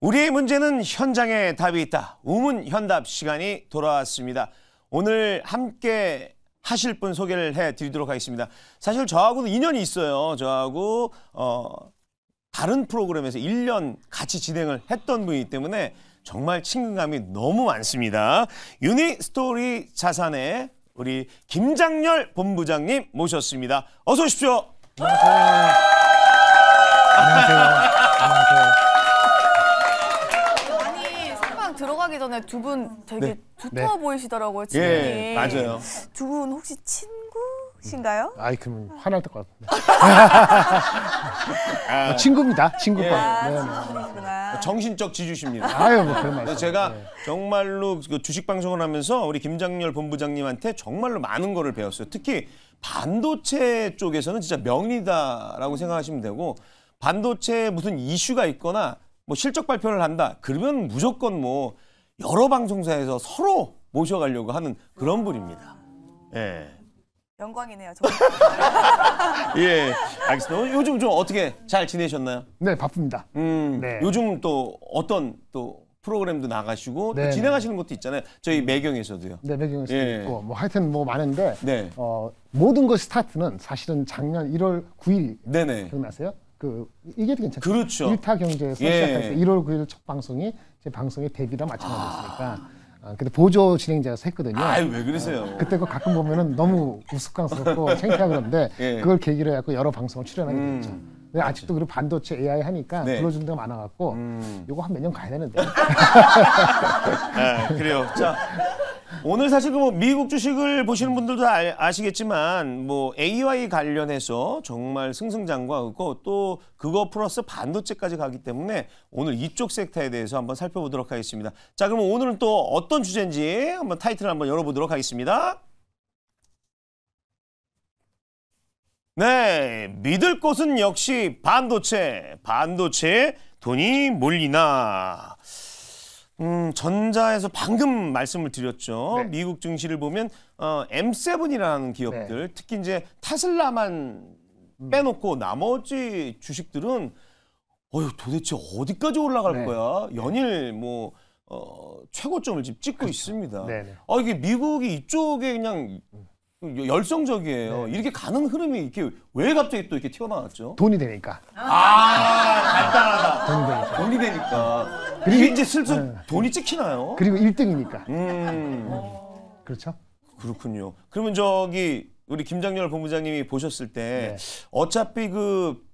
우리의 문제는 현장에 답이 있다. 우문현답 시간이 돌아왔습니다. 오늘 함께 하실 분 소개를 해드리도록 하겠습니다. 사실 저하고도 인연이 있어요. 저하고 다른 프로그램에서 1년 같이 진행을 했던 분이기 때문에 정말 친근감이 너무 많습니다. 유니스토리 자산의 우리 김장렬 본부장님 모셨습니다. 어서 오십시오. 안녕하세요. 안녕하세요. 안녕하세요. 아니, 생방 들어가기 전에 두 분 되게 두터워 보이시더라고요, 지금. 예, 맞아요. 두 분 혹시 친구신가요? 아이, 그럼 화날 것 같은데. 친구입니다. 친구가. 네. 친구시구나. 정신적 지주십니다. 아유, 뭐 그런 말씀. 제가 정말로 그 주식 방송을 하면서 우리 김장렬 본부장님한테 정말로 많은 거를 배웠어요. 특히 반도체 쪽에서는 진짜 명리다라고 생각하시면 되고, 반도체에 무슨 이슈가 있거나 뭐 실적 발표를 한다 그러면 무조건 뭐 여러 방송사에서 서로 모셔가려고 하는 그런 분입니다. 예. 영광이네요, 정말. 예, 알겠습니다. 요즘 좀 어떻게 잘 지내셨나요? 네, 바쁩니다. 네. 요즘 또 어떤 또 프로그램도 나가시고 네, 또 진행하시는 것도 있잖아요. 저희 매경에서도요. 네, 매경에서 예. 있고 뭐 하여튼 뭐 많은데 네. 모든 것 스타트는 사실은 작년 1월 9일 네네. 기억나세요? 이게 괜찮죠. 그렇죠. 일타 경제에서 예. 시작해서 1월 9일 첫 방송이 제 방송의 데뷔랑 마찬가지였으니까. 근데 보조 진행자가 했거든요. 아유, 왜 그러세요? 그때 그 가끔 보면은 너무 우스꽝스럽고 창피하고 그런데 예. 그걸 계기로 해갖고 여러 방송을 출연하게 됐죠. 근데 아직도 그리고 반도체 AI 하니까 네. 불러준 데가 많아갖고 요거 한 몇 년 가야 되는데. 아, 그래요. 자, 오늘 사실 뭐 미국 주식을 보시는 분들도 아시겠지만 뭐 AI 관련해서 정말 승승장구하고 또 그거 플러스 반도체까지 가기 때문에 오늘 이쪽 섹터에 대해서 한번 살펴보도록 하겠습니다. 자, 그럼 오늘은 또 어떤 주제인지 한번 타이틀을 한번 열어보도록 하겠습니다. 네, 믿을 곳은 역시 반도체. 반도체에 돈이 몰리나. 전자에서 방금 말씀을 드렸죠. 네. 미국 증시를 보면 M7이라는 기업들, 특히 이제 테슬라만 빼놓고 나머지 주식들은 도대체 어디까지 올라갈 네. 거야? 연일 뭐 최고점을 지금 찍고 그렇죠. 있습니다. 네네. 이게 미국이 이쪽에 그냥 열성적이에요. 네. 이렇게 가는 흐름이 이렇게 왜 갑자기 또 이렇게 튀어나왔죠? 돈이 되니까. 간단하다. 돈이 되니까. 돈이 되니까. 이게 이제 슬슬 돈이 찍히나요? 그리고 1등이니까. 그렇죠? 그렇군요. 그러면 저기 우리 김장렬 본부장님이 보셨을 때 어차피 그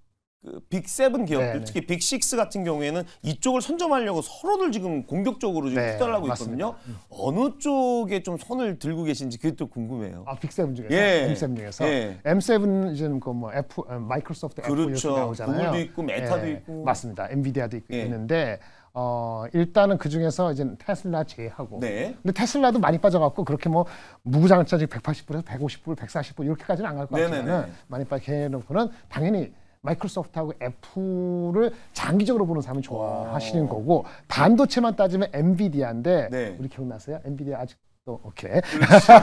빅7 기업들, 네, 네. 특히 빅6 같은 경우에는 이쪽을 선점하려고 서로들 지금 공격적으로 지금 투자를 하고 있거든요. 어느 쪽에 좀 손을 들고 계신지 그게 또 궁금해요. 빅7 중에서, 예. M7 중에서. 예. M7은 이제 뭐 마이크로소프트, 애플 그렇죠. 이렇게 나오잖아요. 구글도 있고 메타도 예, 있고. 맞습니다. 엔비디아도 예. 있는데 일단은 그 중에서 이제 테슬라 제외하고. 네. 근데 테슬라도 많이 빠져갖고 그렇게 뭐 무구장창 180불에서 150불, 140불 이렇게까지는 안 갈 것 같지만은 네네네. 많이 빠져놓고는 당연히 마이크로소프트하고 애플을 장기적으로 보는 사람은 좋아하시는 거고, 반도체만 따지면 엔비디아인데 네. 우리 기억나세요? 엔비디아 아직도 오케이. 그렇죠.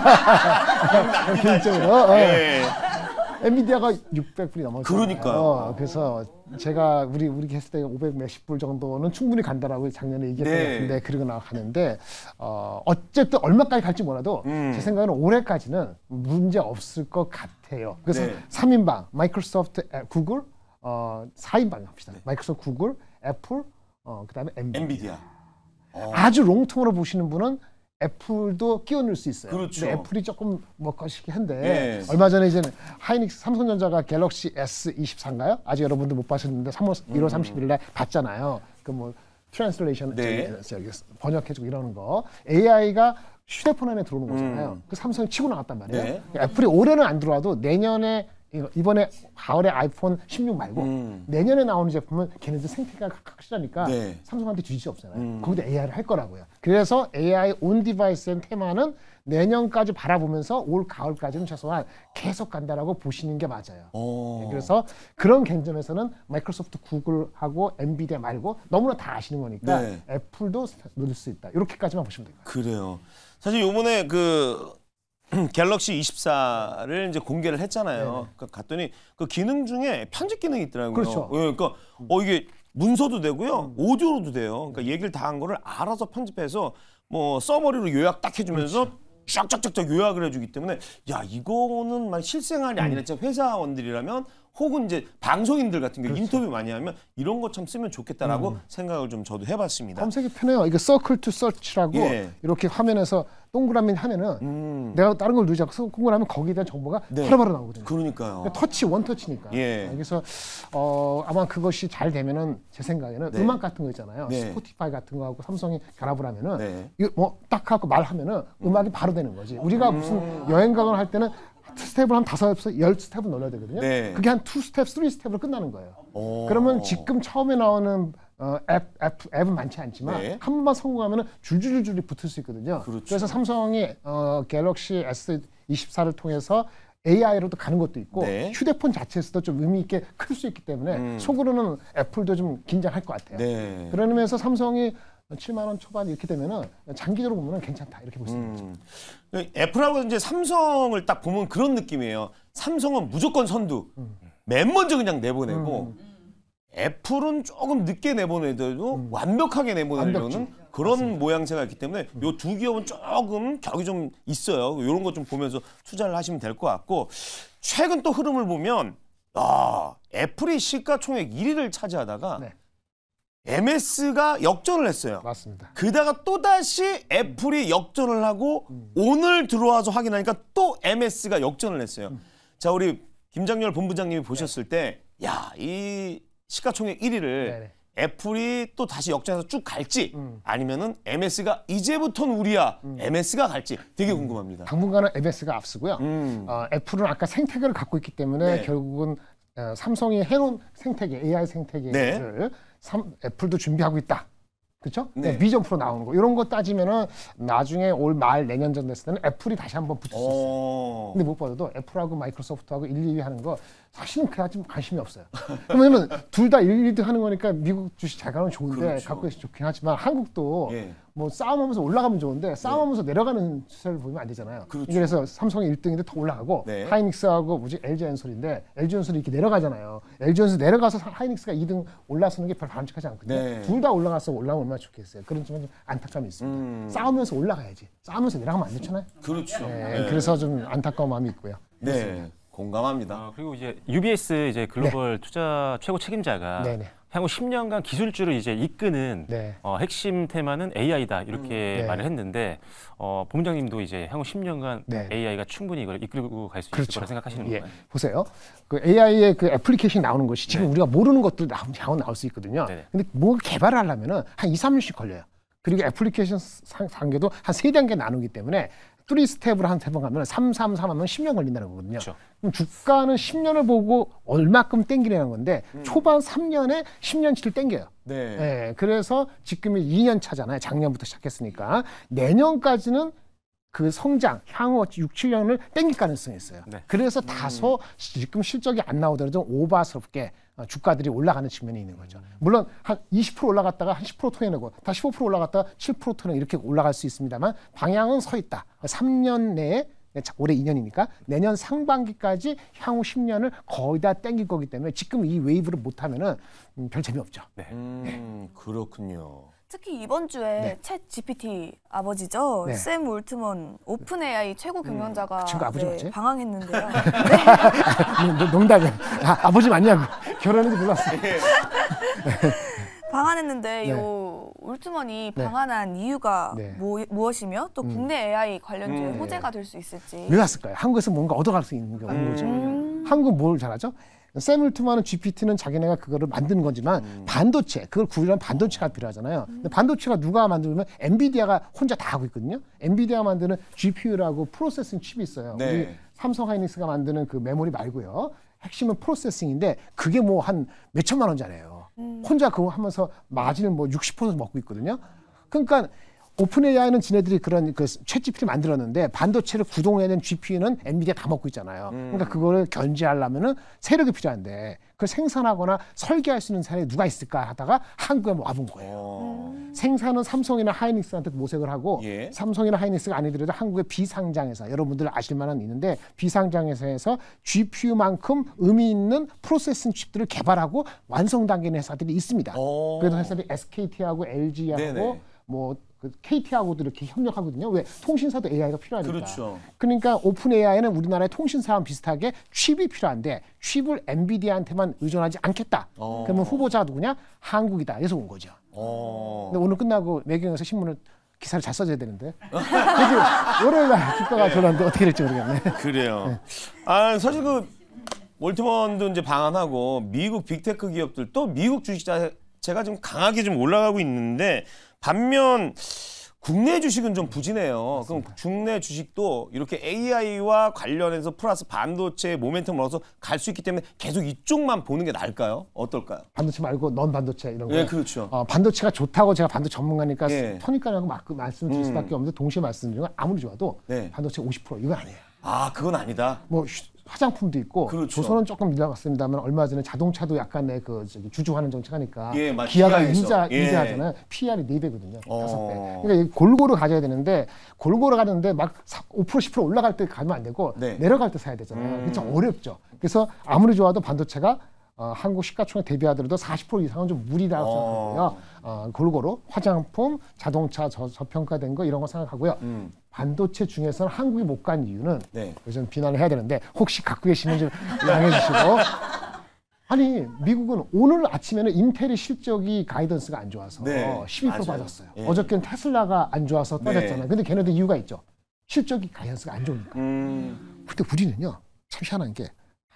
개인적으로 예. 엔비디아가 600불이 넘었어요. 그러니까요. 그래서 제가 우리 했을 때 500 몇십 불 정도는 충분히 간다라고 작년에 얘기했던 것 같은데 그러고 나가는데 어쨌든 얼마까지 갈지 몰라도 제 생각에는 올해까지는 문제 없을 것 같아요. 그래서 3인방 마이크로소프트, 구글, 4인방 합시다. 마이크로소프트, 구글, 애플, 그다음에 엔비디아. 아주 롱통으로 보시는 분은 애플도 끼워 넣을 수 있어요. 그렇죠. 근데 애플이 조금 먹거시기 한데 얼마 전에 이제 하이닉스 삼성전자가 갤럭시 S24인가요? 아직 여러분들 못 보셨는데 1월 30일 날 봤잖아요. 그 뭐 트랜슬레이션 번역해주고 이러는 거. AI가 휴대폰 안에 들어오는 거잖아요. 그 삼성이 치고 나갔단 말이에요. 애플이 올해는 안 들어와도 내년에 이번에 가을에 아이폰 16 말고 내년에 나오는 제품은 걔네들 생태계가 확실하니까 삼성한테 주지 없잖아요. 거기도 AI를 할 거라고요. 그래서 AI 온 디바이스의 테마는 내년까지 바라보면서 올 가을까지는 최소한 계속 간다라고 보시는 게 맞아요. 그래서 그런 개념에서는 마이크로소프트, 구글하고 엔비디아 말고 너무나 다 아시는 거니까 애플도 누릴 수 있다. 이렇게까지만 보시면 돼요. 그래요. 사실 요번에 갤럭시 24를 이제 공개를 했잖아요. 그러니까 갔더니 그 기능 중에 편집 기능이 있더라고요. 그렇죠. 그러니까 이게 문서도 되고요, 오디오로도 돼요. 그러니까 얘기를 다 한 거를 알아서 편집해서 뭐 서머리로 요약 딱 해주면서 쫙쫙쫙쫙 요약을 해주기 때문에 야 이거는 막 실생활이 아니라 진짜 회사원들이라면 혹은 이제 방송인들 같은 경우 인터뷰 많이 하면 이런 거 참 쓰면 좋겠다라고 생각을 좀 저도 해봤습니다. 검색이 편해요. 이게 서클 투 서치라고 이렇게 화면에서 동그라미 하면은 내가 다른 걸 누르지 않고 동그라미 거기에 대한 정보가 바로바로 나오거든요. 그러니까요. 그러니까 터치 원터치니까. 그래서 아마 그것이 잘 되면은 제 생각에는 음악 같은 거 있잖아요. 스포티파이 같은 거하고 삼성이 결합을 하면은 이거 뭐 딱 하고 말하면은 음악이 바로 되는 거지. 우리가 무슨 여행 가거나 할 때는 스텝을 한 5스텝, 10스텝을 넣어야 되거든요. 그게 한 2스텝, 3스텝으로 끝나는 거예요. 그러면 지금 처음에 나오는 앱은 많지 않지만 한 번만 성공하면 줄줄줄이 붙을 수 있거든요. 그래서 삼성이 갤럭시 S24를 통해서 AI로도 가는 것도 있고 휴대폰 자체에서도 좀 의미 있게 클 수 있기 때문에 속으로는 애플도 좀 긴장할 것 같아요. 그런 의미에서 삼성이 7만 원 초반 이렇게 되면은 장기적으로 보면 괜찮다 이렇게 볼 수 있는 거죠. 애플하고 이제 삼성을 딱 보면 그런 느낌이에요. 삼성은 무조건 선두, 맨 먼저 그냥 내보내고 애플은 조금 늦게 내보내더라도 완벽하게 내보내려는 그런 모양새가 있기 때문에 요 두 기업은 조금 격이 좀 있어요. 이런 거 좀 보면서 투자를 하시면 될 것 같고 최근 또 흐름을 보면 애플이 시가총액 1위를 차지하다가 MS가 역전을 했어요. 맞습니다. 그다가 또다시 애플이 역전을 하고 오늘 들어와서 확인하니까 또 MS가 역전을 했어요. 자, 우리 김장렬 본부장님이 보셨을 때 야, 이 시가총액 1위를 애플이 또 다시 역전해서 쭉 갈지 아니면은 MS가 이제부터는 우리야 MS가 갈지 되게 궁금합니다. 당분간은 MS가 앞서고요. 애플은 아까 생태계를 갖고 있기 때문에 결국은 삼성이 해놓은 생태계, AI 생태계를 애플도 준비하고 있다. 그렇죠? 비전 프로 나오는 거 이런 거 따지면은 나중에 올 말 내년전 됐을 때는 애플이 다시 한번 붙을 수 있어요. 근데 무엇보다도 애플하고 마이크로소프트하고 1, 2위 하는 거 사실은 그다지 관심이 없어요. 왜냐면 둘 다 1, 2위 하는 거니까 미국 주식 잘 가면 좋은데 갖고 있으면 좋긴 하지만 한국도 뭐 싸움하면서 올라가면 좋은데 싸움하면서 내려가는 추세를 보면 안 되잖아요. 그래서 삼성이 1등인데 더 올라가고 하이닉스하고 LG엔솔인데 LG엔솔이 이렇게 내려가잖아요. LG엔솔 내려가서 하이닉스가 2등 올라서는 게 별 바람직하지 않거든요. 둘 다 올라가서 올라오면 얼마나 좋겠어요. 그런 좀 안타까움이 있습니다. 싸우면서 올라가야지. 싸우면서 내려가면 안 좋잖아요. 그렇죠. 그래서 좀 안타까운 마음이 있고요. 공감합니다. 그리고 이제 UBS 이제 글로벌 투자 최고 책임자가 향후 10년간 기술주를 이제 이끄는 핵심 테마는 AI다 이렇게 말을 했는데 본부장님도 이제 향후 10년간 AI가 충분히 이걸 이끌고 갈 수 있을 거라 생각하시는 건가요? 보세요. 그 AI의 그 애플리케이션이 나오는 것이 지금 우리가 모르는 것도 나올 수 있거든요. 근데 뭐 개발을 하려면은 한 2, 3년씩 걸려요. 그리고 애플리케이션 단계도 한 3단계 나누기 때문에 3스텝으로 한 3번 가면 3, 3, 3 하면 10년 걸린다는 거거든요. 그럼 주가는 10년을 보고 얼마큼 땡기려는 건데 초반 3년에 10년치를 땡겨요. 그래서 지금이 2년 차잖아요. 작년부터 시작했으니까. 내년까지는 그 성장, 향후 6, 7년을 땡길 가능성이 있어요. 그래서 다소 지금 실적이 안 나오더라도 오버스럽게 주가들이 올라가는 측면이 있는 거죠. 물론 한 20% 올라갔다가 한 10% 토해내고 다시 15% 올라갔다가 7% 토해내고 이렇게 올라갈 수 있습니다만 방향은 서 있다. 3년 내에 올해 2년이니까 내년 상반기까지 향후 10년을 거의 다 땡길 거기 때문에 지금 이 웨이브를 못하면은 별 재미없죠. 그렇군요. 특히 이번 주에 챗 GPT 아버지죠. 샘 올트먼 오픈 AI 최고 경영자가 친구 아버지 맞지? 방황했는데요. 농담이야. 아버지 맞냐고. 결혼했는지 몰랐어. 방한했는데 요 올트먼이 방한한 이유가 무엇이며 또 국내 AI 관련주에 호재가 될 수 있을지. 왜 왔을까요? 한국에서 뭔가 얻어갈 수 있는 게 없는 거죠. 한국은 뭘 잘하죠? 샘 올트먼은 GPT는 자기네가 그거를 만드는 거지만 반도체, 그걸 구현한 반도체가 필요하잖아요. 근데 반도체가 누가 만들면 엔비디아가 혼자 다 하고 있거든요. 엔비디아가 만드는 GPU라고 프로세싱 칩이 있어요. 우리 삼성 하이닉스가 만드는 그 메모리 말고요. 핵심은 프로세싱인데 그게 뭐 한 몇천만 원짜리예요. 혼자 그거 하면서 마진을 뭐 60% 먹고 있거든요. 그러니까 오픈 AI는 지네들이 그런 그 챗GPT를 만들었는데 반도체를 구동해야 되는 GPU는 엔비디아 다 먹고 있잖아요. 그러니까 그거를 견제하려면은 세력이 필요한데 그걸 생산하거나 설계할 수 있는 사람이 누가 있을까 하다가 한국에 와본 거예요. 생산은 삼성이나 하이닉스한테 모색을 하고 예. 삼성이나 하이닉스가 아니더라도 한국의 비상장회사 여러분들 아실 만한 있는데 비상장회사에서 GPU만큼 의미 있는 프로세싱 칩들을 개발하고 완성 단계의 회사들이 있습니다. 그래서 회사들이 SKT하고 LG하고 네네. 뭐 KT하고도 이렇게 협력하거든요. 왜? 통신사도 AI가 필요하니까. 그렇죠. 그러니까 오픈 AI는 우리나라의 통신사와 비슷하게 칩이 필요한데 칩을 엔비디아한테만 의존하지 않겠다. 그러면 후보자가 누구냐? 한국이다. 그래서 온 거죠. 근데 오늘 끝나고 매경에서 신문을 기사를 잘 써줘야 되는데 월요일날 주가가 졸랐는데 어떻게 될지 모르겠네. 그래요. 네. 아 사실 그 몰티먼도 이제 방한하고 미국 빅테크 기업들 또 미국 주식 자체가 좀 강하게 좀 올라가고 있는데 반면 국내 주식은 좀 부진해요. 맞습니다. 그럼 국내 주식도 이렇게 AI와 관련해서 플러스 반도체의 모멘텀을 얻어서 갈 수 있기 때문에 계속 이쪽만 보는 게 나을까요? 어떨까요? 반도체 말고 넌 반도체 이런 거. 예, 그렇죠. 반도체가 좋다고 제가 반도체 전문가니까 예. 터니까라고 말씀드릴 수밖에 없는데 동시에 말씀드리면 아무리 좋아도 네. 반도체 50% 이건 아니에요. 아, 그건 아니다. 뭐 화장품도 있고 그렇죠. 조선은 조금 밀려갔습니다만 얼마 전에 자동차도 약간의 그 주주환원 정책하니까 예, 기아가 PR에서. 이자하잖아요. PR이 4배거든요. 5배. 그러니까 골고루 가져야 되는데 골고루 가는데 막 5% 10% 올라갈 때 가면 안 되고 네. 내려갈 때 사야 되잖아요. 그게 좀 어렵죠. 그래서 아무리 좋아도 반도체가 한국 시가총액 대비하더라도 40% 이상은 좀 무리라고 생각하고요. 골고루 화장품, 자동차 저평가된 거 이런 거 생각하고요. 반도체 중에서는 한국이 못 간 이유는 네. 좀 비난을 해야 되는데 혹시 갖고 계시면 좀 양해해 주시고 아니 미국은 오늘 아침에는 인텔의 실적이 가이던스가 안 좋아서 네. 12% 맞아요. 빠졌어요. 예. 어저께는 테슬라가 안 좋아서 떨어졌잖아요. 네. 근데 걔네들 이유가 있죠. 실적이 가이던스가 안 좋으니까. 근데 우리는요. 참 희한한 게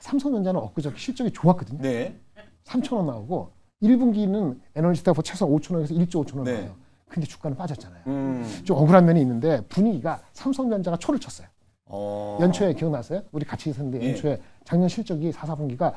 삼성전자는 엊그저께 실적이 좋았거든요. 네. 3,000원 나오고 1분기는 에너지스타가 최소한 5,000원에서 1조 5천원 네. 나와요. 근데 주가는 빠졌잖아요. 좀 억울한 면이 있는데 분위기가 삼성전자가 초를 쳤어요. 연초에 기억나세요? 우리 같이 있었는데 연초에 작년 실적이 4분기가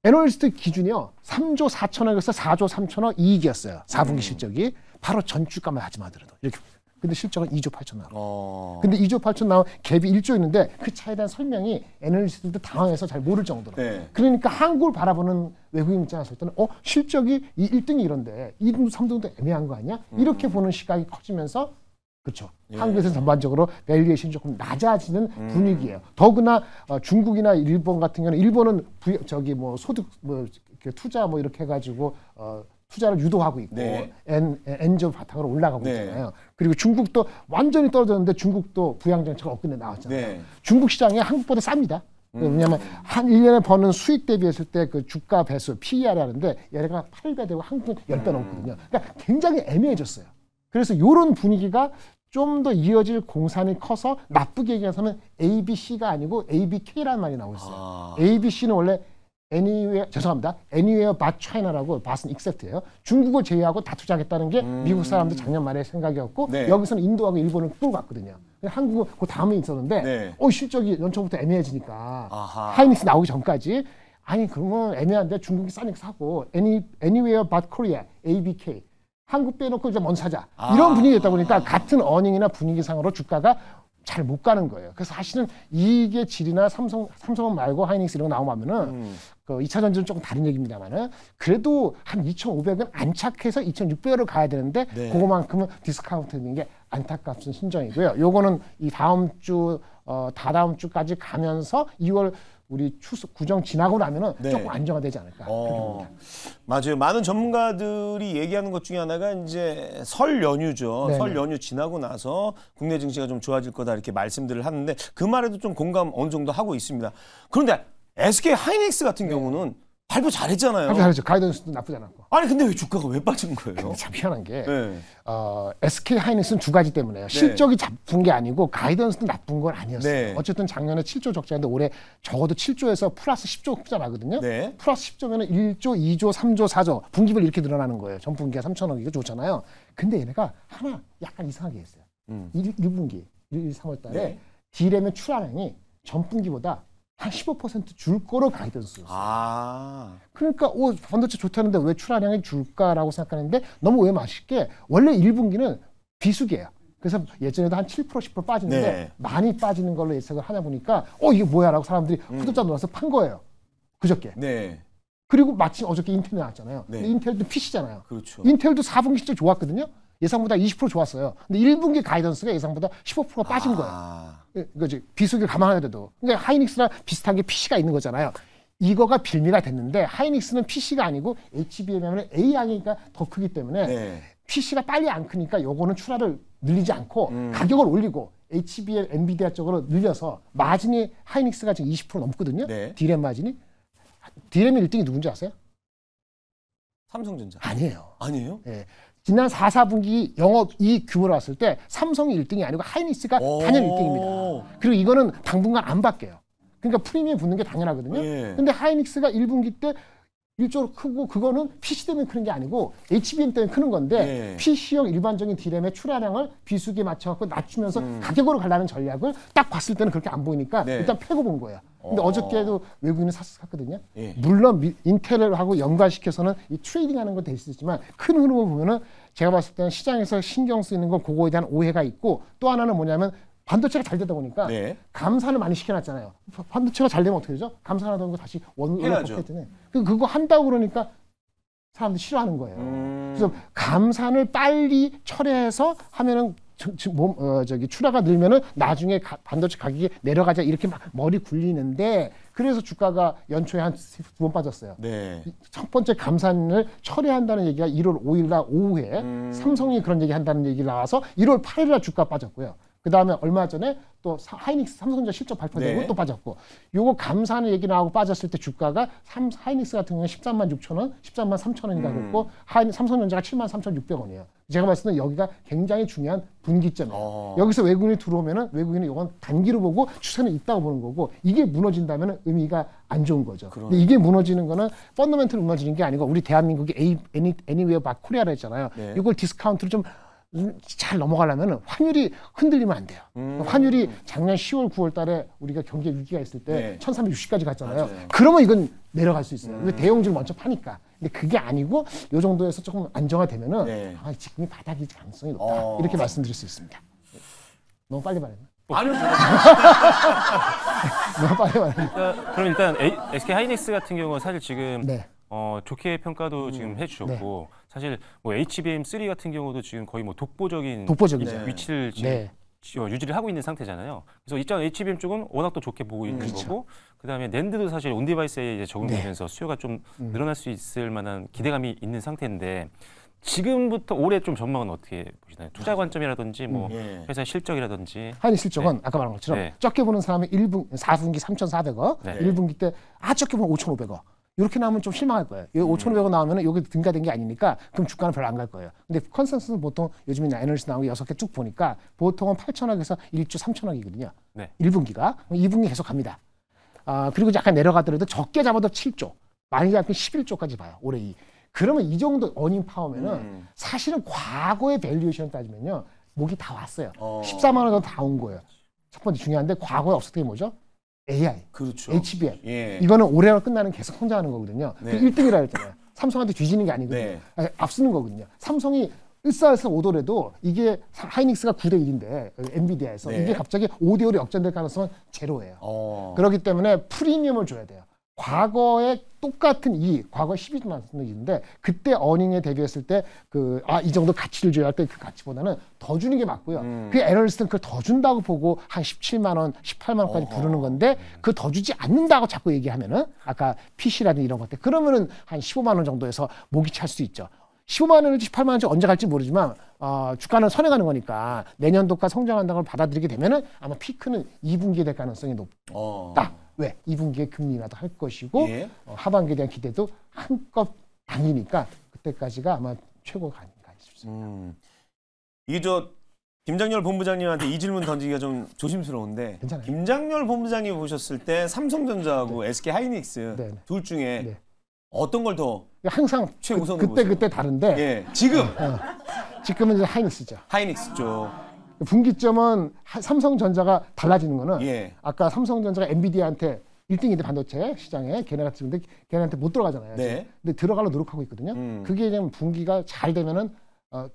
애널리스트 기준이요. 3조 4천억에서 4조 3천억 이익이었어요. 4분기 실적이. 바로 전주가만 하지 마더라도. 이렇게. 근데 실적은 2조 8천 나와요. 근데 2조 8천 나온 갭이 1조 있는데 그 차에 대한 설명이 애널리스트들도 당황해서 잘 모를 정도로. 네. 그러니까 한국을 바라보는 외국인 입장에서 볼 때는 실적이 1등이 이런데 2등도 3등도 애매한 거 아니야? 이렇게 보는 시각이 커지면서 그렇죠. 예. 한국에서는 전반적으로 밸류에이션이 조금 낮아지는 분위기예요. 더구나 중국이나 일본 같은 경우는 일본은 소득 투자 이렇게 해가지고 투자를 유도하고 있고 네. 엔저 바탕으로 올라가고 네. 있잖아요. 그리고 중국도 완전히 떨어졌는데 중국도 부양 정책을 엊그제 나왔잖아요. 네. 중국 시장이 한국보다 쌉니다. 왜냐하면 한 1년에 버는 수익 대비했을 때 그 주가 배수 PER이 하는데 얘네가 8배 되고 한국은 10배 넘거든요. 그러니까 굉장히 애매해졌어요. 그래서 이런 분위기가 좀 더 이어질 공산이 커서 나쁘게 얘기해서는 ABC가 아니고 ABK라는 말이 나오고 있어요. ABC는 원래 Anywhere but China라고 바슨 익셉트예요. 중국을 제외하고 다 투자하겠다는 게 미국 사람들 작년 말에 생각이었고 네. 여기서는 인도하고 일본을 끌고 갔거든요. 한국은 그 다음에 있었는데 네. 실적이 연초부터 애매해지니까 아하. 하이닉스 나오기 전까지 아니 그러면 애매한데 중국이 싸니까 사고 Anywhere but Korea ABK 한국 빼놓고 이제 먼저 사자 이런 분위기였다 보니까 같은 어닝이나 분위기상으로 주가가 잘 못 가는 거예요. 그래서 사실은 이익의 질이나 삼성은 말고 하이닉스 이런 거 나오면은 그 2차 전지는 조금 다른 얘기입니다만은 그래도 한 2,500은 안착해서 2,600으로 가야 되는데 네. 그거만큼은 디스카운트된 게 안타깝은 심정이고요. 요거는 이 다음 주 다다음 주까지 가면서 2월 우리 추석 구정 지나고 나면은 네. 조금 안정화되지 않을까. 그렇게 봅니다. 맞아요. 많은 전문가들이 얘기하는 것 중에 하나가 이제 설 연휴죠. 네네. 설 연휴 지나고 나서 국내 증시가 좀 좋아질 거다 이렇게 말씀들을 하는데 그 말에도 좀 공감 어느 정도 하고 있습니다. 그런데 SK 하이닉스 같은 경우는 발표 잘했잖아요. 잘했죠. 가이던스도 나쁘지 않았고. 아니 근데 왜 주가가 왜 빠진 거예요? 참 희한한 게 네. SK 하이닉스는 두 가지 때문에요. 실적이 나쁜 게 아니고 가이던스도 나쁜 건 아니었어요. 네. 어쨌든 작년에 7조 적자인데 올해 적어도 7조에서 플러스 10조 투자 나거든요. 네. 플러스 10조면 1조, 2조, 3조, 4조 분기별 이렇게 늘어나는 거예요. 전분기가 3천억 이거 좋잖아요. 근데 얘네가 하나 약간 이상하게 했어요. 1분기 1, 3월 달에 네. D램의 출하량이 전분기보다 한 15% 줄 거로 가이던스였어요. 그러니까 반도체 좋다는데 왜 출하량이 줄까라고 생각하는데 너무 왜 맛있게 원래 1분기는 비수기예요. 그래서 예전에도 한 7% 10% 빠지는데 네. 많이 빠지는 걸로 예측을 하다 보니까 이게 뭐야라고 사람들이 후들짝 놀라서 판 거예요. 그저께. 네. 그리고 마침 어저께 인텔 나왔잖아요. 네. 근데 인텔도 PC잖아요. 그렇죠. 인텔도 4분기 실적 좋았거든요. 예상보다 20% 좋았어요. 근데 1분기 가이던스가 예상보다 15%가 빠진 거예요. 그거지. 비수기를 감안하더라도. 그러니까 하이닉스랑 비슷한 게 PC가 있는 거잖아요. 이거가 빌미가 됐는데 하이닉스는 PC가 아니고 HBM에 하면 A양이니까 더 크기 때문에 네. PC가 빨리 안 크니까 요거는 출하를 늘리지 않고 가격을 올리고 HBM, 엔비디아 쪽으로 늘려서 마진이 하이닉스가 지금 20% 넘거든요. 네. D램 마진이. D램이 1등이 누군지 아세요? 삼성전자. 아니에요. 아니에요? 예. 지난 4, 4분기 영업이익 규모로 봤을 때 삼성이 1등이 아니고 하이닉스가 단연 1등입니다. 그리고 이거는 당분간 안 바뀌어요. 그러니까 프리미엄 붙는 게 당연하거든요. 예. 근데 하이닉스가 1분기 때 1조로 크고 그거는 PC 때문에 크는 게 아니고 HBM 때문에 크는 건데 예. PC용 일반적인 D램의 출하량을 비수기에 맞춰갖고 낮추면서 가격으로 가려는 전략을 딱 봤을 때는 그렇게 안 보이니까 네. 일단 패고 본 거예요. 근데 어저께도 외국인은 샀거든요. 예. 물론 인텔하고 연관시켜서는 이 트레이딩하는 건 될 수 있지만 큰 흐름을 보면은 제가 봤을 때는 시장에서 신경 쓰이는 건 그거에 대한 오해가 있고 또 하나는 뭐냐면 반도체가 잘 되다 보니까 네. 감산을 많이 시켜놨잖아요. 반도체가 잘 되면 어떻게 되죠? 감산하다 보니까 다시 원으로 해야죠. 바뀌었잖아요. 그거 한다고 그러니까 사람들이 싫어하는 거예요. 그래서 감산을 빨리 철회해서 하면은 출하가 늘면은 나중에 반도체 가격이 내려가자 이렇게 막 머리 굴리는데 그래서 주가가 연초에 한 2번 빠졌어요. 네. 첫 번째 감산을 철회한다는 얘기가 1월 5일 날 오후에 삼성이 그런 얘기 한다는 얘기 나와서 1월 8일 날 주가 빠졌고요. 그 다음에 얼마 전에 또 하이닉스 삼성전자 실적 발표되고 네. 또 빠졌고 요거 감사하는 얘기 나오고 빠졌을 때 주가가 하이닉스 같은 경우는 13만 6천 원, 13만 3천 원인가 그랬고 삼성전자가 7만 3,600원이에요. 제가 봤을 때는 여기가 굉장히 중요한 분기점이에요. 여기서 외국인이 들어오면은 외국인은 이건 단기로 보고 추세는 있다고 보는 거고 이게 무너진다면은 의미가 안 좋은 거죠. 근데 이게 무너지는 거는 펀더멘털 무너지는 게 아니고 우리 대한민국이 애니웨어 막 코리아라 했잖아요. 네. 이걸 디스카운트로 좀 잘 넘어가려면 환율이 흔들리면 안 돼요. 환율이 작년 10월, 9월 달에 우리가 경제 위기가 있을 때 네. 1360까지 갔잖아요. 맞아요. 그러면 이건 내려갈 수 있어요. 근데 대형주를 먼저 파니까. 근데 그게 아니고 이 정도에서 조금 안정화되면은 네. 지금이 바닥일 가능성이 높다. 이렇게 말씀드릴 수 있습니다. 너무 빨리 말했나? 아니요. 너무 빨리 말했나? 그럼 일단 SK 하이닉스 같은 경우는 사실 지금 네. 좋게 평가도 지금 해주셨고 사실 뭐 HBM3 같은 경우도 지금 거의 뭐 독보적인 독보적이죠. 위치를 지금 유지를 하고 있는 상태잖아요. 그래서 이쪽 HBM 쪽은 워낙 또 좋게 보고 있는 거고 그다음에 낸드도 사실 온디바이스에 이제 적응되면서 수요가 좀 늘어날 수 있을 만한 기대감이 있는 상태인데 지금부터 올해 좀 전망은 어떻게 보시나요? 투자 관점이라든지 뭐 회사 실적이라든지 하이닉스 실적은 아까 말한 것처럼 적게 보는 사람은 4분기 3,400억, 1분기 때 적게 보면 5,500억. 이렇게 나오면 좀 실망할 거예요. 5,500원 나오면 여기 등가된 게 아니니까 그럼 주가는 별로 안 갈 거예요. 근데 컨센서스는 보통 요즘에 애널리스트 나오고 6개 쭉 보니까 보통은 8,000억에서 1조 3,000억이거든요. 1분기가. 2분기 계속 갑니다. 그리고 약간 내려가더라도 적게 잡아도 7조, 많이 잡으면 11조까지 봐요. 올해 그러면 이 정도 어닝 파워면은 사실은 과거의 밸류에이션 따지면요. 목이 다 왔어요. 14만 원 다 온 거예요. 첫 번째 중요한데 과거에 없었던 게 뭐죠? AI, 그렇죠. HBM. 이거는 올해가 끝나는 계속 성장하는 거거든요. 1등이라 했잖아요. 삼성한테 뒤지는 게 아니거든요. 앞서는 거거든요. 삼성이 1사에서 오더라도 이게 하이닉스가 9대 1인데 엔비디아에서 이게 갑자기 5대 5로 역전될 가능성은 제로예요. 그렇기 때문에 프리미엄을 줘야 돼요. 과거에 똑같은 과거에 12조 나왔는데 그때 어닝에 대비했을 때 이 정도 가치를 줘야 할 때 그 가치보다는 더 주는 게 맞고요. 그 애널리스트는 그걸 더 준다고 보고 한 17만 원, 18만 원까지 부르는 건데 그 더 주지 않는다고 자꾸 얘기하면은 아까 PC라든지 이런 것들 그러면은 한 15만 원 정도에서 목이 찰 수 있죠. 15만 원인지 18만 원인지 언제 갈지 모르지만 주가는 선행하는 거니까 내년도까지 성장한다는 걸 받아들이게 되면은 아마 피크는 2분기에 될 가능성이 높다. 왜? 2분기에 금리 인하도 할 것이고 하반기에 대한 기대도 한껏 당기니까 그때까지가 아마 최고가 아닌가 싶습니다. 이게 김장렬 본부장님한테 이 질문 던지기가 좀 조심스러운데 괜찮아요. 김장렬 본부장님 보셨을 때 삼성전자하고 SK 하이닉스 둘 중에 어떤 걸 더 항상 최우선으로 보세요? 그때 다른데 지금은 이제 하이닉스죠. 하이닉스 쪽. 분기점은 삼성전자가 달라지는 거는 아까 삼성전자가 엔비디아한테 1등인데 반도체 시장에 걔네가 지는데 걔네한테 못 들어가잖아요. 근데 들어가려 노력하고 있거든요. 그게 그냥 분기가 잘 되면은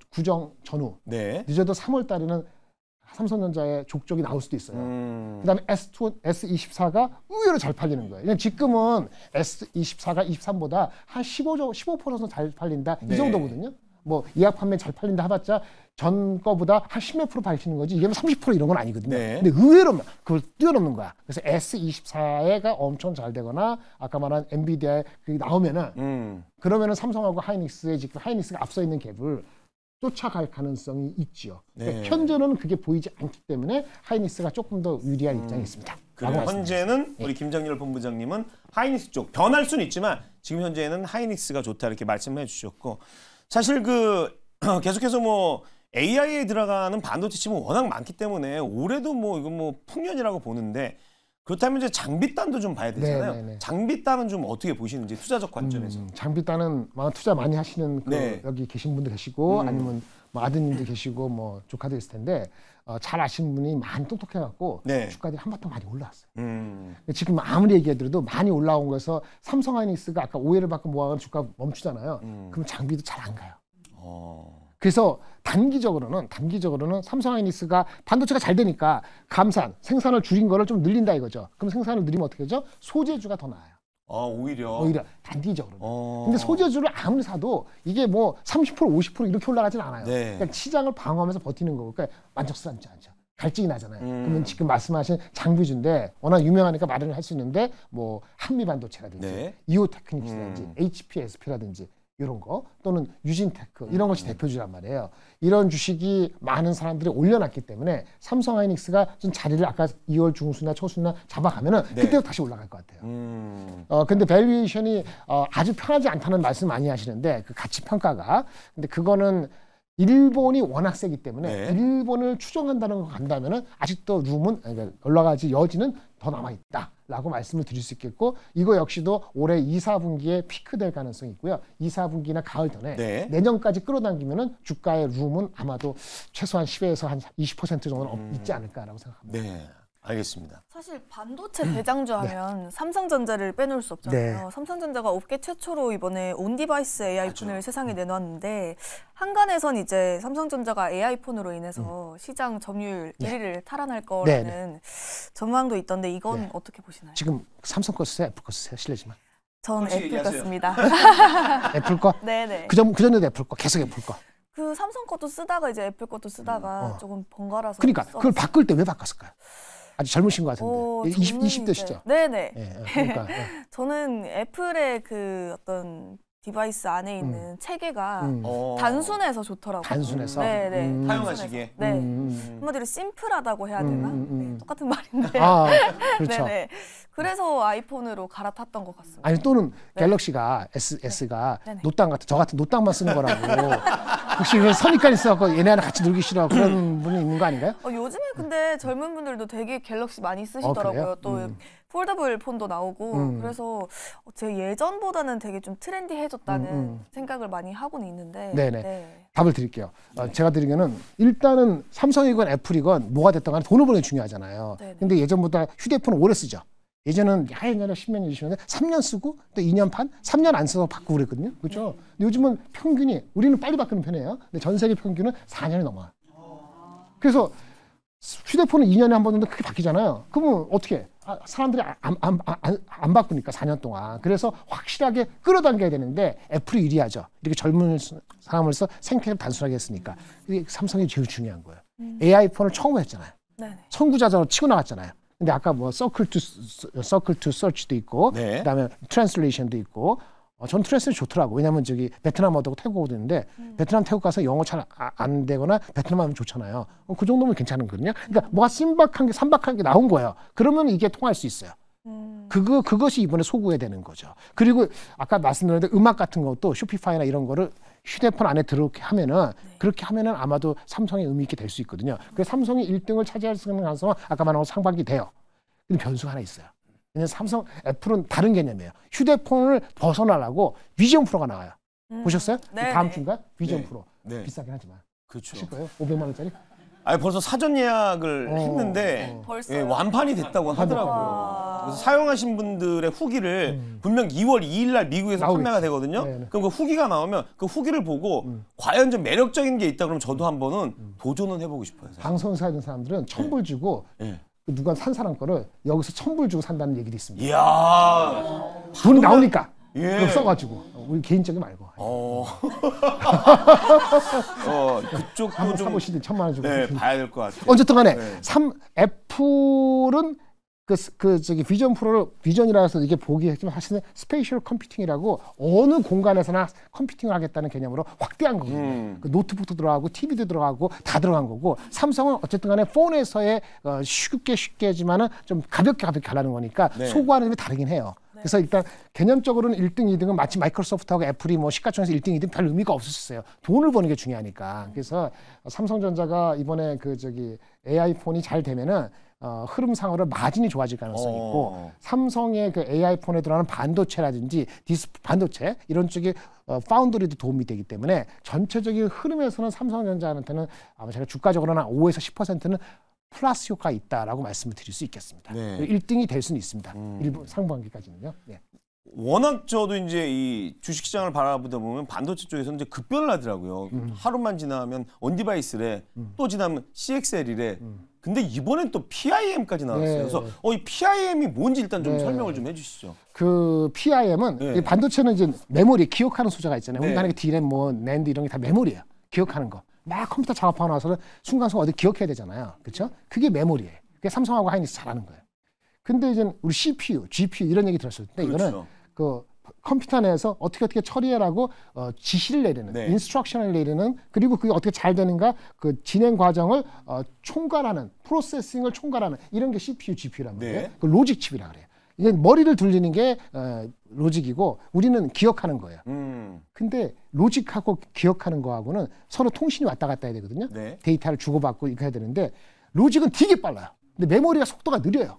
구정 전후 네. 늦어도 3월 달에는 삼성전자의 족적이 나올 수도 있어요. 그다음에 S24가 의외로 잘 팔리는 거예요. 지금은 S24가 23보다 한 15% 잘 팔린다 이 정도거든요. 뭐 예약 판매 잘 팔린다 해봤자 전 거보다 한 10몇 프로 밝히는 거지 이게 30% 이런 건 아니거든요. 네. 근데 의외로 그걸 뛰어넘는 거야. 그래서 S24가 엄청 잘 되거나 아까 말한 엔비디아에 그게 나오면은 그러면은 삼성하고 하이닉스의 지금 하이닉스가 앞서 있는 갭을 쫓아갈 가능성이 있죠. 그러니까 현재는 그게 보이지 않기 때문에 하이닉스가 조금 더 유리한 입장이 있습니다. 그리고 현재는 우리 김정일 본부장님은 하이닉스 쪽 변할 수는 있지만 지금 현재는 하이닉스가 좋다 이렇게 말씀해 주셨고 사실 계속해서 뭐 AI에 들어가는 반도체 칩은 워낙 많기 때문에 올해도 뭐 이건 뭐 풍년이라고 보는데 그렇다면 이제 장비단도 좀 봐야 되잖아요. 네네네. 장비단은 좀 어떻게 보시는지 투자적 관점에서. 장비단은 투자 많이 하시는 여기 계신 분들 계시고 아니면 뭐 아드님도 계시고 뭐 조카도 있을 텐데 잘 아시는 분이 많이 똑똑해갖고 주가들이 한바탕 많이 올라왔어요. 지금 아무리 얘기해드려도 많이 올라온 거에서 삼성하이닉스가 아까 오해를 받고 모아가지고 주가 멈추잖아요. 그럼 장비도 잘 안 가요. 그래서 단기적으로는 삼성하이닉스가 반도체가 잘 되니까 생산을 줄인 거를 좀 늘린다 이거죠. 그럼 생산을 늘리면 어떻게 되죠? 소재주가 더 나아요. 오히려 단기적으로. 근데 소재주를 아무리 사도 이게 뭐 30% 50% 이렇게 올라가진 않아요. 그러니까 시장을 방어하면서 버티는 거고 그러니까 만족스럽지 않죠. 갈증이 나잖아요. 그러면 지금 말씀하신 장비주인데 워낙 유명하니까 말을 할 수 있는데 뭐 한미반도체라든지 이오테크닉스라든지 HPSP라든지 이런 거 또는 유진테크 이런 것이 대표주란 말이에요. 이런 주식이 많은 사람들이 올려놨기 때문에 삼성하이닉스가 좀 자리를 아까 2월 중순이나 초순이나 잡아가면은 그때도 다시 올라갈 것 같아요. 근데 밸류에이션이 아주 편하지 않다는 말씀 많이 하시는데 그 가치 평가가 근데 그거는 일본이 워낙 세기 때문에 일본을 추종한다는 거 간다면은 아직도 룸은 그러니까 올라가지 여지는 더 남아 있다라고 말씀을 드릴 수 있겠고 이거 역시도 올해 2, 4분기에 피크될 가능성이 있고요. 2, 4분기나 가을 전에 내년까지 끌어당기면은 주가의 룸은 아마도 최소한 10에서 한 20% 정도는 있지 않을까라고 생각합니다. 네. 알겠습니다. 사실 반도체 대장주 하면 삼성전자를 빼놓을 수 없잖아요. 삼성전자가 업계 최초로 이번에 온디바이스 AI폰을 세상에 내놓았는데 한간에선 이제 삼성전자가 AI폰으로 인해서 시장 점유율 1위를 탈환할 거라는 전망도 있던데 이건 어떻게 보시나요? 지금 삼성 거 쓰세요? 애플 거 쓰세요? 실례지만. 전 애플 거습니다. 애플 거? 네네. 그전에도 애플 거, 계속 애플 거. 그 삼성 것도 쓰다가 이제 애플 것도 쓰다가 조금 번갈아서. 그러니까 그걸 바꿀 때 왜 바꿨을까요? 아주 젊으신 것 같은데 20대시죠? 네네. 그러니까, 저는 애플의 그 어떤 디바이스 안에 있는 체계가 단순해서 좋더라고요. 단순해서? 네네. 사용하시기에? 네. 한마디로 심플하다고 해야 되나? 네, 똑같은 말인데. 그렇죠. 네네. 그래서 아이폰으로 갈아탔던 것 같습니다. 아니 또는 갤럭시가 S가 노땅 같은 저 같은 노땅만 쓰는 거라고 혹시 그 선입관 있어갖고 얘네 하나 같이 놀기 싫어 그런 분이 있는 거 아닌가요? 요즘에 근데 젊은 분들도 되게 갤럭시 많이 쓰시더라고요. 또 폴더블 폰도 나오고 그래서 제 예전보다는 되게 좀 트렌디해졌다는 생각을 많이 하고는 있는데 답을 드릴게요. 제가 드리기에는 일단은 삼성이건 애플이건 뭐가 됐든 간에 돈을 버는 게 중요하잖아요. 근데 예전보다 휴대폰을 오래 쓰죠. 예전은 옛날에 10년 이주시는데 3년 쓰고 또 2년 반, 3년 안 써서 바꾸고 그랬거든요. 그렇죠? 근데 요즘은 평균이 우리는 빨리 바꾸는 편이에요. 근데 전 세계 평균은 4년이 넘어요. 그래서 휴대폰은 2년에 한 번 정도 크게 바뀌잖아요. 그러면 어떻게 해? 사람들이 안 바꾸니까 4년 동안. 그래서 확실하게 끌어당겨야 되는데 애플이 유리하죠. 이렇게 젊은 사람으로서 생태를 단순하게 했으니까. 이게 삼성이 제일 중요한 거예요. AI폰을 처음 했잖아요. 선구자적으로 치고 나갔잖아요. 근데 아까 뭐 서클 투 서치도 있고 그다음에 트랜슬레이션도 있고 전 트랜슬레이션 좋더라고. 왜냐면 저기 베트남어도 태국어도 있는데 베트남 태국 가서 영어 잘 안 되거나 베트남 하면 좋잖아요. 그 정도면 괜찮은거든요. 그러니까 뭐가 삼박한 게 나온 거예요. 그러면 이게 통할 수 있어요. 그것이 이번에 소구해야 되는 거죠. 그리고 아까 말씀드렸는데 음악 같은 것도 쇼피파이나 이런 거를 휴대폰 안에 들어오게 하면은 그렇게 하면은 아마도 삼성의 의미 있게 될 수 있거든요. 그래서 삼성이 1등을 차지할 수 있는 가능성은 아까 말한 상반기 돼요. 근데 변수가 하나 있어요. 왜냐면 삼성, 애플은 다른 개념이에요. 휴대폰을 벗어나려고 비전 프로가 나와요. 보셨어요? 다음 주인가? 비전 프로. 비싸긴 하지만. 그렇죠. 하실 거예요? 500만 원짜리? 아니 벌써 사전 예약을 했는데 벌써 완판이 됐다고 하더라고요. 그래서 사용하신 분들의 후기를 분명 2월 2일 날 미국에서 판매가 되거든요. 그럼 그 후기가 나오면 그 후기를 보고 과연 좀 매력적인 게 있다 그러면 저도 한번은 도전은 해보고 싶어요. 사실. 방송사 하는 사람들은 1,000불 주고 누가 산 사람 거를 여기서 1,000불 주고 산다는 얘기도 있습니다. 이야. 돈이 나오니까 예. 그걸 써가지고 우리 개인적인 말고. 그쪽도 한번 좀 사보시든 1,000만 원 주고. 네, 봐야 될 것 같아요. 어쨌든 간에 네. 애플은 저기 비전 프로를 비전이라 해서 이게 보기 좀 하시는 스페이셜 컴퓨팅이라고 어느 공간에서나 컴퓨팅을 하겠다는 개념으로 확대한 거거든요. 그 노트북도 들어가고 TV도 들어가고 다 들어간 거고 삼성은 어쨌든 간에 폰에서의 쉽게 하지만은 좀 가볍게 하려는 거니까 네. 소구하는 게 다르긴 해요. 그래서 일단 개념적으로는 1등, 2등은 마치 마이크로소프트하고 애플이 뭐 시가총에서 1등, 2등 별 의미가 없었어요. 돈을 버는 게 중요하니까. 그래서 삼성전자가 이번에 저기 AI 폰이 잘 되면은 흐름상으로 마진이 좋아질 가능성이 있고 삼성의 그 AI 폰에 들어가는 반도체라든지 반도체 이런 쪽에 파운드리도 도움이 되기 때문에 전체적인 흐름에서는 삼성전자한테는 아마 제가 주가적으로는 5에서 10%는 플러스 효과가 있다라고 말씀을 드릴 수 있겠습니다. 네. 1등이 될 수는 있습니다. 일부 상반기까지는요. 네. 워낙 저도 이제 이 주식시장을 바라보다 보면 반도체 쪽에서 이제 급변을 하더라고요. 하루만 지나면 온디바이스래, 또 지나면 CXL이래. 근데 이번엔 또 PIM까지 나왔어요. 네. 그래서 이 PIM이 뭔지 일단 좀 네. 설명을 좀 해주시죠. 그 PIM은 네. 반도체는 이제 메모리 기억하는 소재가 있잖아요. 네. 우리가 하는 게 D램, 뭐 낸드 이런 게 다 메모리예요. 기억하는 거. 막 컴퓨터 작업하고 나서는 순간순간 어디 기억해야 되잖아요. 그렇죠? 그게 메모리예요. 그게 삼성하고 하이닉스 잘하는 거예요. 근데 이제 우리 CPU, GPU 이런 얘기 들었을 때 그렇죠. 이거는 그 컴퓨터 내에서 어떻게 처리해라고 지시를 내리는, 네. 인스트럭션을 내리는, 그리고 그게 어떻게 잘 되는가 그 진행 과정을 총괄하는, 프로세싱을 총괄하는 이런 게 CPU, GPU란 말이에요. 네. 그 로직 칩이라 그래요. 이게 머리를 돌리는 게 로직이고 우리는 기억하는 거예요. 근데 로직하고 기억하는 거하고는 서로 통신이 왔다 갔다 해야 되거든요. 네. 데이터를 주고받고 이렇게 해야 되는데 로직은 되게 빨라요. 근데 메모리가 속도가 느려요.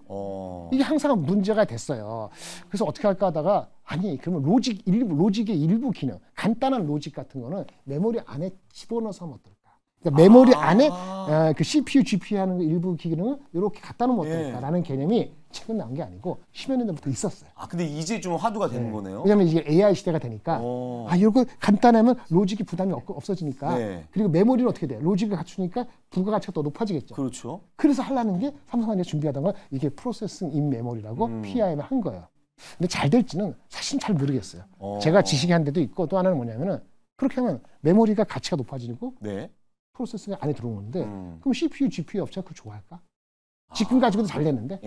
이게 항상 문제가 됐어요. 그래서 어떻게 할까 하다가 아니 그러면 로직의 일부 기능, 간단한 로직 같은 거는 메모리 안에 집어넣어서 하면 어떨까? 그러니까 메모리 안에 그 CPU, GPU 하는 일부 기능을 이렇게 갖다 놓으면 어떨까라는 개념이 최근 나온 게 아니고 10여 년 전부터 있었어요. 근데 이제 좀 화두가 되는 거네요. 왜냐하면 이게 AI 시대가 되니까 이거 간단하면 로직이 부담이 없어지니까 그리고 메모리는 어떻게 돼요? 로직을 갖추니까 부가가치가 더 높아지겠죠. 그렇죠. 그래서 하려는 게 삼성이 준비하던 건 이게 프로세싱 인 메모리라고 PIM을 한 거예요. 근데 잘 될지는 사실 잘 모르겠어요. 제가 지식이 한 데도 있고 또 하나는 뭐냐면은 그렇게 하면 메모리가 가치가 높아지고 네. 프로세싱이 안에 들어오는데 그럼 CPU, GPU 업체가 그걸 좋아할까? 지금 가지고도 잘 되는데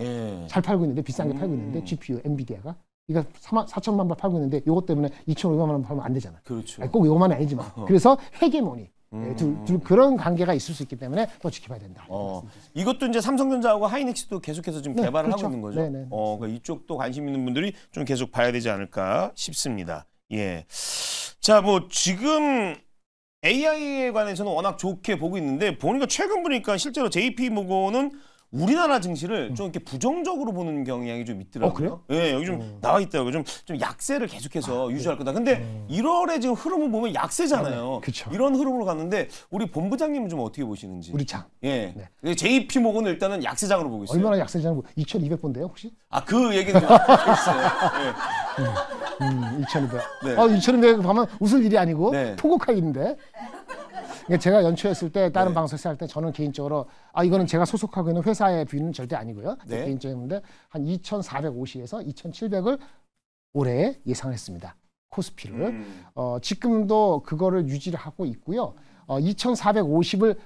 잘 팔고 있는데 비싼 게 팔고 있는데 GPU, 엔비디아가 이거 4천만 발 팔고 있는데 이것 때문에 2,500만 원 팔면 안 되잖아. 그렇죠. 아니, 꼭 이것만은 아니지만 그래서 헤게모니 둘 그런 관계가 있을 수 있기 때문에 또 지켜봐야 된다. 이것도 이제 삼성전자하고 하이닉스도 계속해서 지금 개발을 그렇죠. 하고 있는 거죠. 네네. 그러니까 이쪽도 관심 있는 분들이 좀 계속 봐야 되지 않을까 싶습니다. 예. 자, 뭐 지금 AI에 관해서는 워낙 좋게 보고 있는데 보니까 최근 보니까 실제로 JP모건은 우리나라 증시를 좀 이렇게 부정적으로 보는 경향이 좀 있더라고요. 그래요? 예, 여기 좀 나와 있더라고요. 좀 약세를 계속해서 유지할 거다. 근데 1월에 지금 흐름을 보면 약세잖아요. 그쵸. 이런 흐름으로 갔는데 우리 본부장님은 좀 어떻게 보시는지. 우리 장. 예. JP모건은 일단은 약세장으로 보고 있어요. 얼마나 약세장고 2,200본데요 혹시? 그 얘기는 좀 했어요. 예. 2,200. 네. 2,200 가면 웃을 일이 아니고 네. 토곡하기인데. 그러니까 제가 연초했을 때 다른 방송에서 할 때 저는 개인적으로 이거는 제가 소속하고 있는 회사의 뷰는 절대 아니고요. 네. 개인적인데 한 2,450에서 2,700을 올해 예상했습니다. 코스피를. 지금도 그거를 유지를 하고 있고요. 2,450을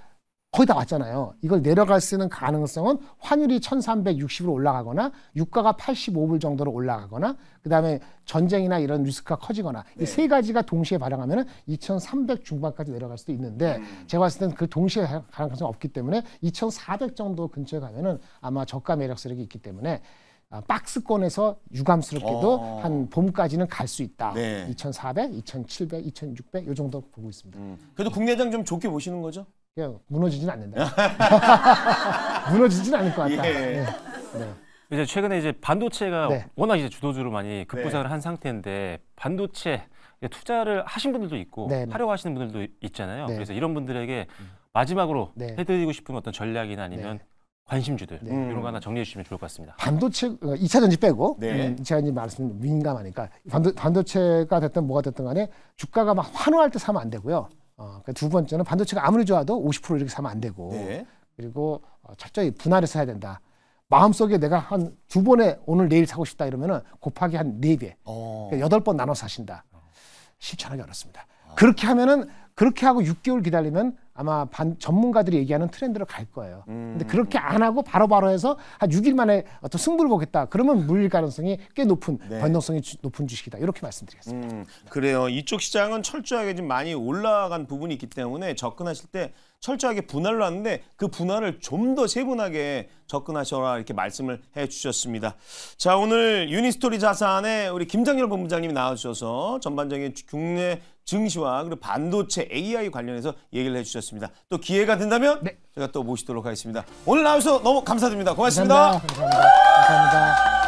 거의 다 왔잖아요. 이걸 내려갈 수 있는 가능성은 환율이 1,360으로 올라가거나 유가가 85불 정도로 올라가거나 그다음에 전쟁이나 이런 리스크가 커지거나 이 세 가지가 동시에 발생하면 2,300 중반까지 내려갈 수도 있는데 제가 봤을 때는 그 동시에 가능성이 없기 때문에 2,400 정도 근처에 가면은 아마 저가 매력 세력이 있기 때문에 박스권에서 유감스럽게도 한 봄까지는 갈 수 있다. 네. 2,400, 2,700, 2,600 이 정도 보고 있습니다. 그래도 국내장 좀 좋게 보시는 거죠? 그냥 무너지진 않는다. 무너지진 않을 것 같다. 예. 네. 이제 최근에 이제 반도체가 네. 워낙 이제 주도주로 많이 급부상을 한 상태인데 반도체 투자를 하신 분들도 있고 네, 네. 하려고 하시는 분들도 있잖아요. 네. 그래서 이런 분들에게 마지막으로 네. 해드리고 싶은 어떤 전략이나 아니면 관심주들 이런 거 하나 정리해 주시면 좋을 것 같습니다. 반도체 2차 전지 빼고 네. 2차 전지 말씀 민감하니까 반도체가 됐든 뭐가 됐든 간에 주가가 막 환호할 때 사면 안 되고요. 두 번째는 반도체가 아무리 좋아도 50% 이렇게 사면 안 되고 네. 그리고 철저히 분할해서 사야 된다. 마음속에 내가 한 2번에 오늘 내일 사고 싶다 이러면은 곱하기 한 4배. 그러니까 8번 나눠서 사신다. 실천하기 어렵습니다. 그렇게 하면은 그렇게 하고 6개월 기다리면 아마 전문가들이 얘기하는 트렌드로 갈 거예요. 근데 그렇게 안 하고 바로바로 해서 한 6일 만에 어떤 승부를 보겠다. 그러면 물릴 가능성이 꽤 높은 변동성이 높은 주식이다. 이렇게 말씀드리겠습니다. 그래요. 이쪽 시장은 철저하게 좀 많이 올라간 부분이 있기 때문에 접근하실 때 철저하게 분할로 하는데 그 분할을 좀 더 세분하게 접근하셔라 이렇게 말씀을 해주셨습니다. 자, 오늘 유니스토리 자산의 우리 김장렬 본부장님이 나와주셔서 전반적인 국내 증시와 그리고 반도체 AI 관련해서 얘기를 해주셨습니다. 또 기회가 된다면 제가 또 모시도록 하겠습니다. 오늘 나와주셔서 너무 감사드립니다. 고맙습니다. 감사합니다.